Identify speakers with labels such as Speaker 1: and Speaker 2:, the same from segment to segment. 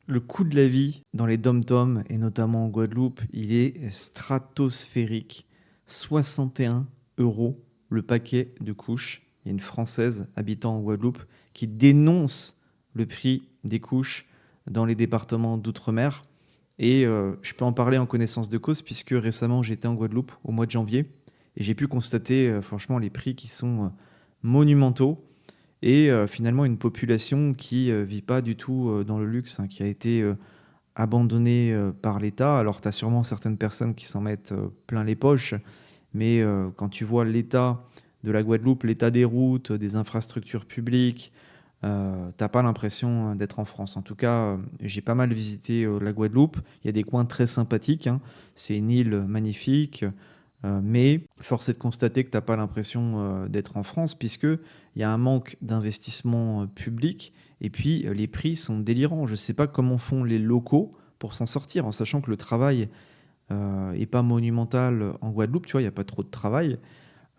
Speaker 1: Le coût de la vie dans les dom-toms et notamment en Guadeloupe, il est stratosphérique. 61 euros le paquet de couches. Il y a une Française habitant en Guadeloupe qui dénonce le prix des couches dans les départements d'outre-mer. Et je peux en parler en connaissance de cause puisque récemment j'étais en Guadeloupe au mois de janvier et j'ai pu constater franchement les prix qui sont monumentaux et finalement une population qui vit pas du tout dans le luxe, hein, qui a été abandonnée par l'État. Alors tu as sûrement certaines personnes qui s'en mettent plein les poches, mais quand tu vois l'état de la Guadeloupe, l'état des routes, des infrastructures publiques, t'as pas l'impression d'être en France. En tout cas, j'ai pas mal visité la Guadeloupe. Il y a des coins très sympathiques, hein. C'est une île magnifique, mais force est de constater que t'as pas l'impression d'être en France, puisque il y a un manque d'investissement public. Et puis, les prix sont délirants. Je ne sais pas comment font les locaux pour s'en sortir, en sachant que le travail est pas monumental en Guadeloupe. Tu vois, il n'y a pas trop de travail.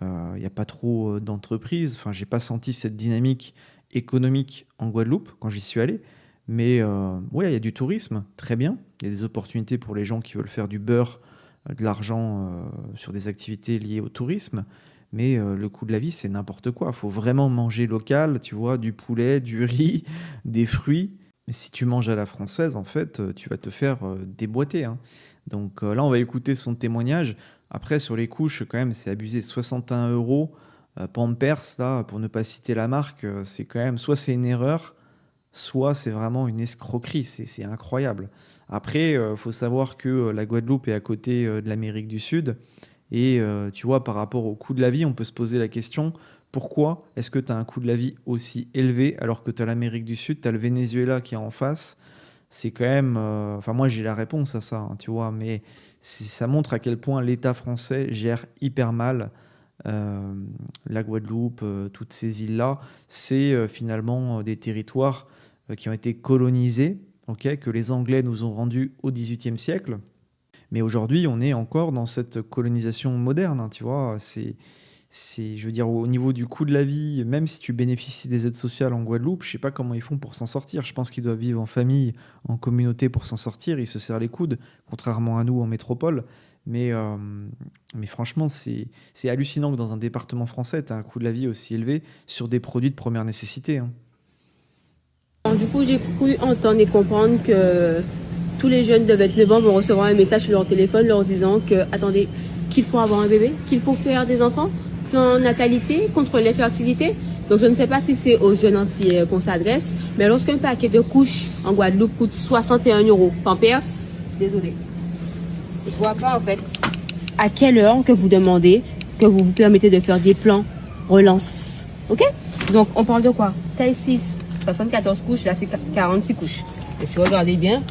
Speaker 1: Il n'y a pas trop d'entreprises. Enfin, j'ai pas senti cette dynamique économique en Guadeloupe quand j'y suis allé. Mais ouais, il y a du tourisme, très bien. Il y a des opportunités pour les gens qui veulent faire du beurre, de l'argent sur des activités liées au tourisme. Mais le coût de la vie, c'est n'importe quoi. Il faut vraiment manger local, tu vois, du poulet, du riz, des fruits. Mais si tu manges à la française, en fait, tu vas te faire déboîter, hein. Donc là, on va écouter son témoignage. Après, sur les couches, quand même, c'est abusé. 61 euros. Pampers, là, pour ne pas citer la marque, c'est quand même, soit c'est une erreur, soit c'est vraiment une escroquerie. C'est incroyable. Après, il faut savoir que la Guadeloupe est à côté de l'Amérique du Sud. Et tu vois, par rapport au coût de la vie, on peut se poser la question, pourquoi est-ce que tu as un coût de la vie aussi élevé alors que tu as l'Amérique du Sud, tu as le Venezuela qui est en face? C'est quand même... Enfin, moi, j'ai la réponse à ça, hein, tu vois, mais ça montre à quel point l'État français gère hyper mal euh, la Guadeloupe, toutes ces îles-là. C'est finalement des territoires qui ont été colonisés, ok, que les Anglais nous ont rendus au XVIIIe siècle. Mais aujourd'hui, on est encore dans cette colonisation moderne, hein, tu vois. Je veux dire, au niveau du coût de la vie, même si tu bénéficies des aides sociales en Guadeloupe, je sais pas comment ils font pour s'en sortir. Je pense qu'ils doivent vivre en famille, en communauté pour s'en sortir. Ils se serrent les coudes, contrairement à nous en métropole. Mais, euh, mais franchement, c'est hallucinant que dans un département français, tu as un coût de la vie aussi élevé sur des produits de première nécessité, hein.
Speaker 2: Bon, du coup, j'ai cru entendre et comprendre que tous les jeunes de 29 ans vont recevoir un message sur leur téléphone leur disant que, attendez, qu'il faut avoir un bébé, qu'il faut faire des enfants, plan natalité, contre l'infertilité. Donc, je ne sais pas si c'est aux jeunes entiers qu'on s'adresse, mais lorsqu'un paquet de couches en Guadeloupe coûte 61 euros, Pampers, désolé. Je vois pas, en fait, à quelle heure que vous demandez que vous vous permettez de faire des plans relance. Ok? Donc, on parle de quoi? Taille 6, 74 couches, là c'est 46 couches. Et si vous regardez bien,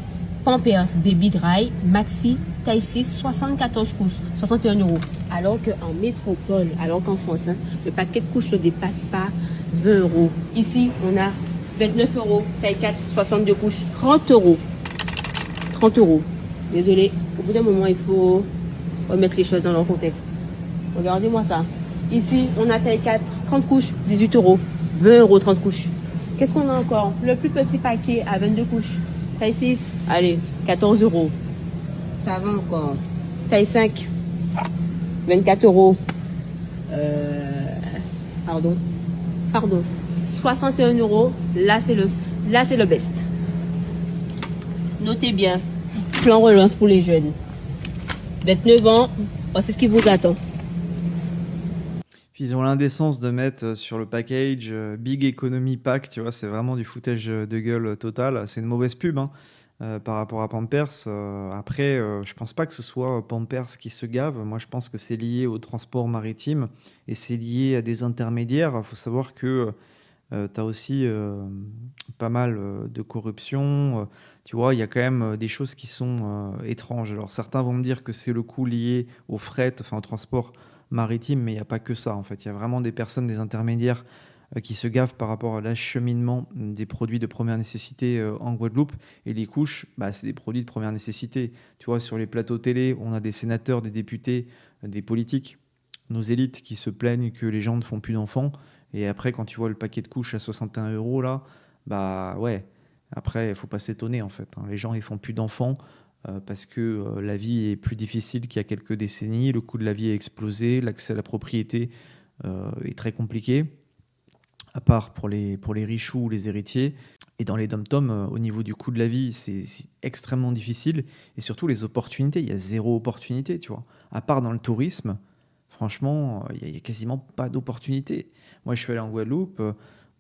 Speaker 2: Pampers Baby Dry Maxi taille 6, 74 couches, 61 euros. Alors qu'en métropole, alors qu'en France, hein, le paquet de couches ne dépasse pas 20 euros. Ici, on a 29 euros, taille 4, 62 couches, 30 euros. 30 euros. Désolé, au bout d'un moment, il faut remettre les choses dans leur contexte. Regardez-moi ça. Ici, on a taille 4, 30 couches, 18 euros. 20 euros, 30 couches. Qu'est-ce qu'on a encore? Le plus petit paquet à 22 couches. Taille 6, allez, 14 euros. Ça va encore. Taille 5, 24 euros. Pardon. Pardon. 61 euros. Là, c'est le best. Notez bien. Plan relance pour les jeunes. 29 ans, c'est ce qui vous attend.
Speaker 1: Puis ils ont l'indécence de mettre sur le package Big Economy Pack, tu vois, c'est vraiment du foutage de gueule total. C'est une mauvaise pub, hein, par rapport à Pampers. Après, je pense pas que ce soit Pampers qui se gave. Moi, je pense que c'est lié au transport maritime et c'est lié à des intermédiaires. Il faut savoir que tu as aussi pas mal de corruption. Tu vois, il y a quand même des choses qui sont étranges. Alors certains vont me dire que c'est le coût lié au fret, enfin au transport maritime, mais il n'y a pas que ça en fait. Il y a vraiment des personnes, des intermédiaires qui se gavent par rapport à l'acheminement des produits de première nécessité en Guadeloupe. Et les couches, bah, c'est des produits de première nécessité. Tu vois, sur les plateaux télé, on a des sénateurs, des députés, des politiques, nos élites qui se plaignent que les gens ne font plus d'enfants. Et après, quand tu vois le paquet de couches à 61 euros, là, bah ouais, Après, il faut pas s'étonner en fait, hein. Les gens, ils font plus d'enfants parce que la vie est plus difficile qu'il y a quelques décennies. Le coût de la vie a explosé, l'accès à la propriété est très compliqué, à part pour les richoux ou les héritiers. Et dans les dom-toms, au niveau du coût de la vie, c'est extrêmement difficile. Et surtout, les opportunités, il y a zéro opportunité, tu vois. À part dans le tourisme, franchement, il y a quasiment pas d'opportunité. Moi, je suis allé en Guadeloupe,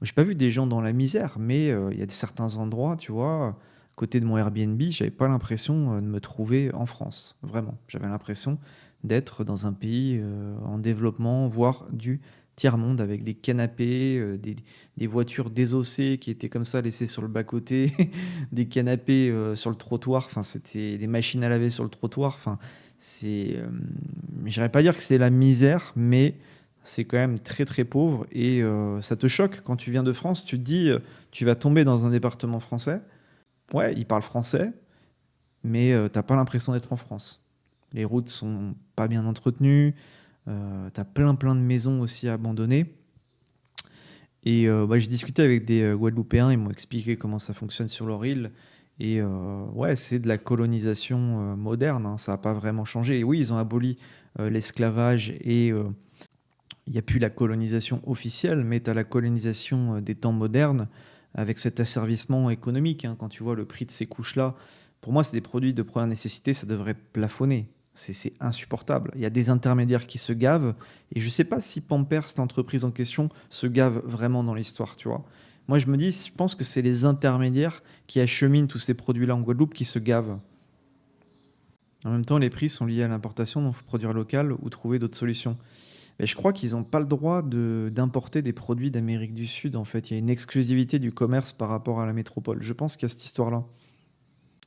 Speaker 1: j'ai pas vu des gens dans la misère, mais il y a certains endroits, tu vois, à côté de mon Airbnb, j'avais pas l'impression de me trouver en France, vraiment. J'avais l'impression d'être dans un pays en développement, voire du tiers-monde, avec des canapés, des voitures désossées qui étaient comme ça laissées sur le bas-côté, des canapés sur le trottoir, enfin, c'était des machines à laver sur le trottoir, enfin, c'est, je n'irais pas dire que c'est la misère, mais c'est quand même très très pauvre et ça te choque quand tu viens de France. Tu te dis, tu vas tomber dans un département français. Ouais, ils parlent français, mais t'as pas l'impression d'être en France. Les routes sont pas bien entretenues. T'as plein de maisons aussi abandonnées. Et bah, j'ai discuté avec des Guadeloupéens, ils m'ont expliqué comment ça fonctionne sur leur île. Et ouais, c'est de la colonisation moderne, hein, ça n'a pas vraiment changé. Et oui, ils ont aboli l'esclavage et il n'y a plus la colonisation officielle, mais tu as la colonisation des temps modernes avec cet asservissement économique, hein. Quand tu vois le prix de ces couches-là, pour moi, c'est des produits de première nécessité, ça devrait être plafonné. C'est insupportable. Il y a des intermédiaires qui se gavent, et je ne sais pas si Pampers, l'entreprise en question, se gave vraiment dans l'histoire, tu vois. Moi, je me dis, je pense que c'est les intermédiaires qui acheminent tous ces produits-là en Guadeloupe qui se gavent. En même temps, les prix sont liés à l'importation, donc il faut produire local ou trouver d'autres solutions. Mais je crois qu'ils n'ont pas le droit d'importer des produits d'Amérique du Sud, en fait. Il y a une exclusivité du commerce par rapport à la métropole. Je pense qu'il y a cette histoire-là.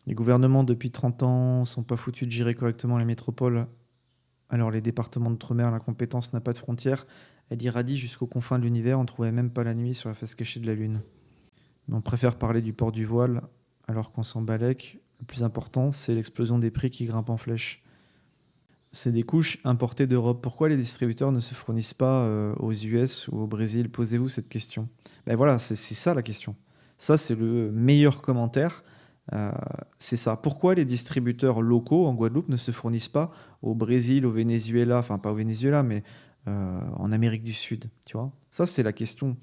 Speaker 1: Les gouvernements, depuis 30 ans, sont pas foutus de gérer correctement les métropoles. Alors les départements d'outre-mer, la compétence n'a pas de frontières. Elle irradie jusqu'aux confins de l'univers. On ne trouvait même pas la nuit sur la face cachée de la Lune. Mais on préfère parler du port du voile alors qu'on s'en balèque. Le plus important, c'est l'explosion des prix qui grimpent en flèche. C'est des couches importées d'Europe. Pourquoi les distributeurs ne se fournissent pas aux US ou au Brésil? Posez-vous cette question. Ben voilà, c'est ça la question. Ça, c'est le meilleur commentaire. Euh, c'est ça. Pourquoi les distributeurs locaux en Guadeloupe ne se fournissent pas au Brésil, au Venezuela, enfin pas au Venezuela, mais en Amérique du Sud, tu vois? Ça, c'est la question,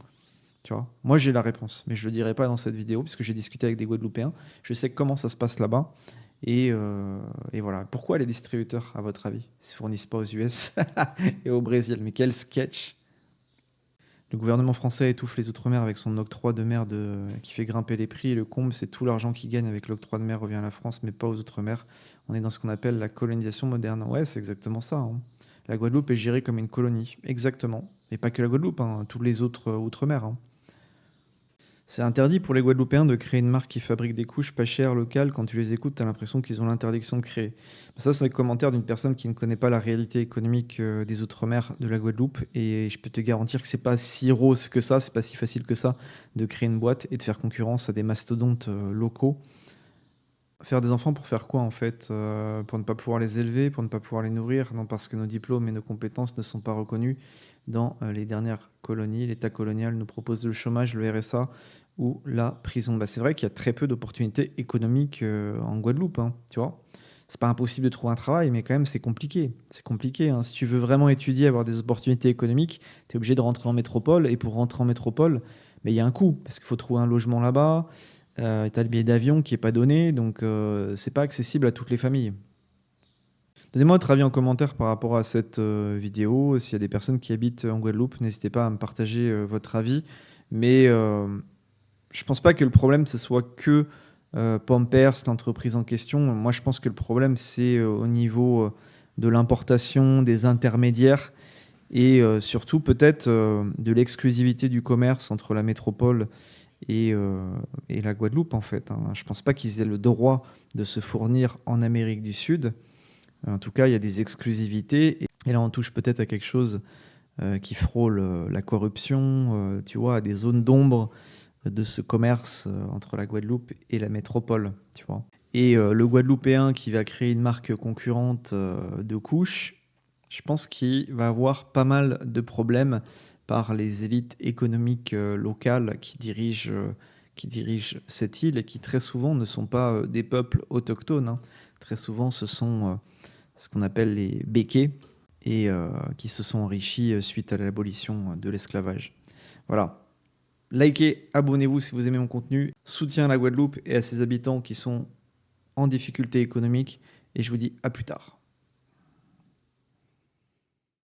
Speaker 1: tu vois? Moi, j'ai la réponse, mais je ne le dirai pas dans cette vidéo, puisque j'ai discuté avec des Guadeloupéens. Je sais comment ça se passe là-bas. Et voilà. Pourquoi les distributeurs, à votre avis, ne se fournissent pas aux US et au Brésil? Mais quel sketch! Le gouvernement français étouffe les Outre-mer avec son octroi de mer qui fait grimper les prix. Et le comble, c'est tout l'argent qu'il gagne avec l'octroi de mer revient à la France, mais pas aux Outre-mer. On est dans ce qu'on appelle la colonisation moderne. Ouais, c'est exactement ça, hein. La Guadeloupe est gérée comme une colonie. Exactement. Et pas que la Guadeloupe, hein, tous les autres Outre-mer, hein. C'est interdit pour les Guadeloupéens de créer une marque qui fabrique des couches pas chères locales. Quand tu les écoutes, tu as l'impression qu'ils ont l'interdiction de créer. Ça, c'est le commentaire d'une personne qui ne connaît pas la réalité économique des Outre-mer de la Guadeloupe. Et je peux te garantir que c'est pas si rose que ça, c'est pas si facile que ça de créer une boîte et de faire concurrence à des mastodontes locaux. Faire des enfants pour faire quoi en fait? Pour ne pas pouvoir les élever, pour ne pas pouvoir les nourrir? Non, parce que nos diplômes et nos compétences ne sont pas reconnus dans les dernières colonies. L'État colonial nous propose le chômage, le RSA ou la prison. Bah, c'est vrai qu'il y a très peu d'opportunités économiques en Guadeloupe, hein, tu vois. C'est pas impossible de trouver un travail, mais quand même c'est compliqué. C'est compliqué, hein. Si tu veux vraiment étudier, avoir des opportunités économiques, tu es obligé de rentrer en métropole. Et pour rentrer en métropole, mais il y a un coût, parce qu'il faut trouver un logement là-bas. Tu as le billet d'avion qui n'est pas donné, donc c'est pas accessible à toutes les familles. Donnez-moi votre avis en commentaire par rapport à cette vidéo. S'il y a des personnes qui habitent en Guadeloupe, n'hésitez pas à me partager votre avis. Mais je pense pas que le problème, ce soit que Pampers, l'entreprise en question. Moi, je pense que le problème, c'est au niveau de l'importation, des intermédiaires et surtout peut-être de l'exclusivité du commerce entre la métropole et la Guadeloupe, en fait, hein. Je pense pas qu'ils aient le droit de se fournir en Amérique du Sud. En tout cas, il y a des exclusivités. Et là, on touche peut-être à quelque chose qui frôle la corruption, tu vois, à des zones d'ombre de ce commerce entre la Guadeloupe et la métropole, tu vois. Et le Guadeloupéen qui va créer une marque concurrente de couches, je pense qu'il va avoir pas mal de problèmes par les élites économiques locales qui dirigent cette île et qui très souvent ne sont pas des peuples autochtones, hein. Très souvent, ce sont ce qu'on appelle les békés et qui se sont enrichis suite à l'abolition de l'esclavage. Voilà. Likez, abonnez-vous si vous aimez mon contenu. Soutien à la Guadeloupe et à ses habitants qui sont en difficulté économique. Et je vous dis à plus tard.